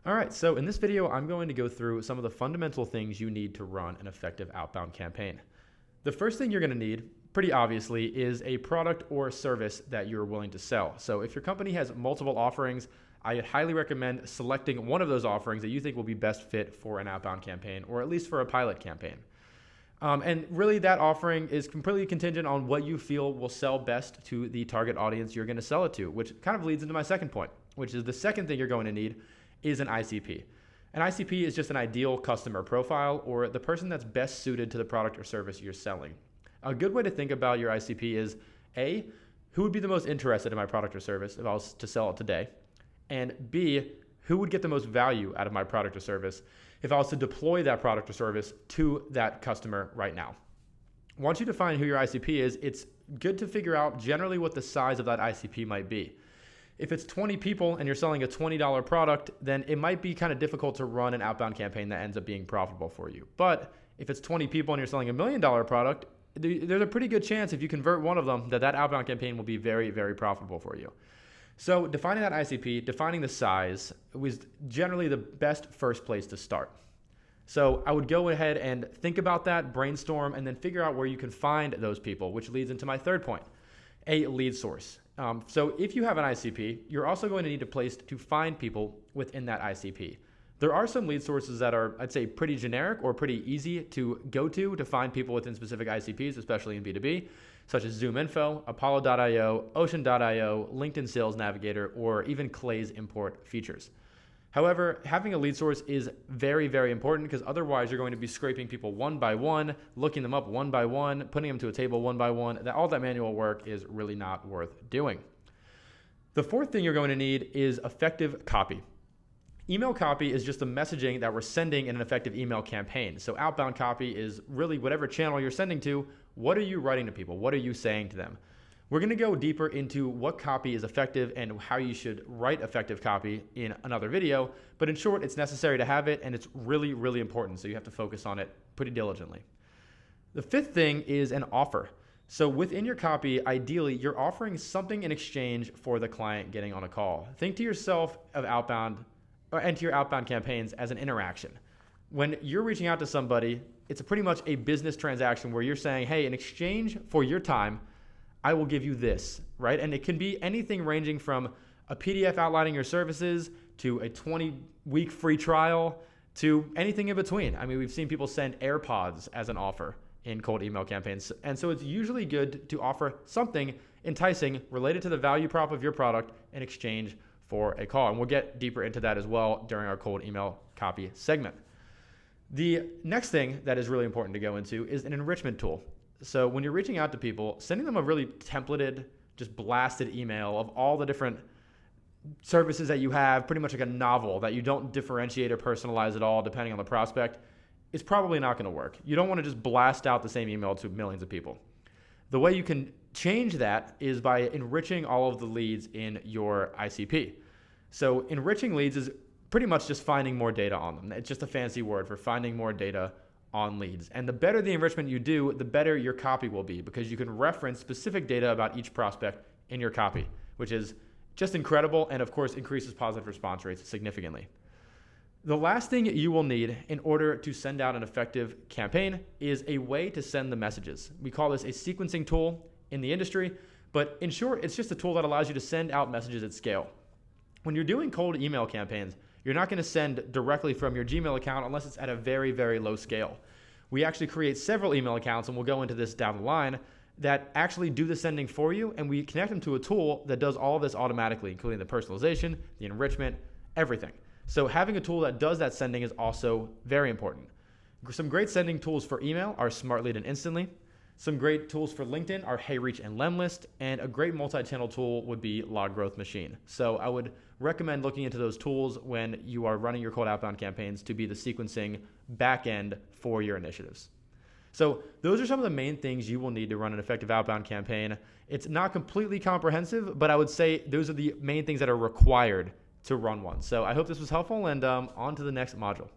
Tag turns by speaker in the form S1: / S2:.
S1: All right, so in this video, I'm going to go through some of the fundamental things you need to run an effective outbound campaign. The first thing you're going to need, pretty obviously, is a product or service that you're willing to sell. So if your company has multiple offerings, I highly recommend selecting one of those offerings that you think will be best fit for an outbound campaign, or at least for a pilot campaign. And really that offering is completely contingent on what you feel will sell best to the target audience you're going to sell it to, which kind of leads into my second point, which is the second thing you're going to need is an ICP. An ICP is just an ideal customer profile, or the person that's best suited to the product or service you're selling. A good way to think about your ICP is A, who would be the most interested in my product or service if I was to sell it today? And B, who would get the most value out of my product or service if I was to deploy that product or service to that customer right now? Once you define who your ICP is, it's good to figure out generally what the size of that ICP might be. If it's 20 people and you're selling a $20 product, then it might be kind of difficult to run an outbound campaign that ends up being profitable for you. But if it's 20 people and you're selling $1 million product, there's a pretty good chance if you convert one of them that outbound campaign will be very, very profitable for you. So defining that ICP, defining the size was generally the best first place to start. So I would go ahead and think about that, brainstorm, and then figure out where you can find those people, which leads into my third point, a lead source. So if you have an ICP, you're also going to need a place to find people within that ICP. There are some lead sources that are, I'd say, pretty generic or pretty easy to go to find people within specific ICPs, especially in B2B, such as ZoomInfo, Apollo.io, Ocean.io, LinkedIn Sales Navigator, or even Clay's import features. However, having a lead source is very, very important because otherwise you're going to be scraping people one by one, looking them up one by one, putting them to a table one by one. All that manual work is really not worth doing. The fourth thing you're going to need is effective copy. Email copy is just the messaging that we're sending in an effective email campaign. So outbound copy is really whatever channel you're sending to, what are you writing to people? What are you saying to them? We're going to go deeper into what copy is effective and how you should write effective copy in another video. But in short, it's necessary to have it, and it's really, really important. So you have to focus on it pretty diligently. The fifth thing is an offer. So within your copy, ideally, you're offering something in exchange for the client getting on a call. Think to yourself of outbound and to your outbound campaigns as an interaction. When you're reaching out to somebody, it's pretty much a business transaction where you're saying, hey, in exchange for your time, I will give you this, right? And it can be anything ranging from a PDF outlining your services to a 20-week free trial to anything in between. I mean, we've seen people send AirPods as an offer in cold email campaigns. And so it's usually good to offer something enticing related to the value prop of your product in exchange for a call. And we'll get deeper into that as well during our cold email copy segment. The next thing that is really important to go into is an enrichment tool. So when you're reaching out to people, sending them a really templated, just blasted email of all the different services that you have, pretty much like a novel that you don't differentiate or personalize at all depending on the prospect, is probably not going to work. You don't want to just blast out the same email to millions of people. The way you can change that is by enriching all of the leads in your ICP. So enriching leads is pretty much just finding more data on them. It's just a fancy word for finding more data on leads. And the better the enrichment you do, the better your copy will be because you can reference specific data about each prospect in your copy, which is just incredible and of course increases positive response rates significantly. The last thing you will need in order to send out an effective campaign is a way to send the messages. We call this a sequencing tool in the industry, but in short, it's just a tool that allows you to send out messages at scale. When you're doing cold email campaigns, you're not going to send directly from your Gmail account unless it's at a very, very low scale. We actually create several email accounts, and we'll go into this down the line, that actually do the sending for you, and we connect them to a tool that does all of this automatically, including the personalization, the enrichment, everything. So having a tool that does that sending is also very important. Some great sending tools for email are SmartLead and Instantly. Some great tools for LinkedIn are HeyReach and Lemlist, and a great multi-channel tool would be Log Growth Machine. So I would recommend looking into those tools when you are running your cold outbound campaigns to be the sequencing backend for your initiatives. So those are some of the main things you will need to run an effective outbound campaign. It's not completely comprehensive, but I would say those are the main things that are required to run one. So I hope this was helpful, and on to the next module.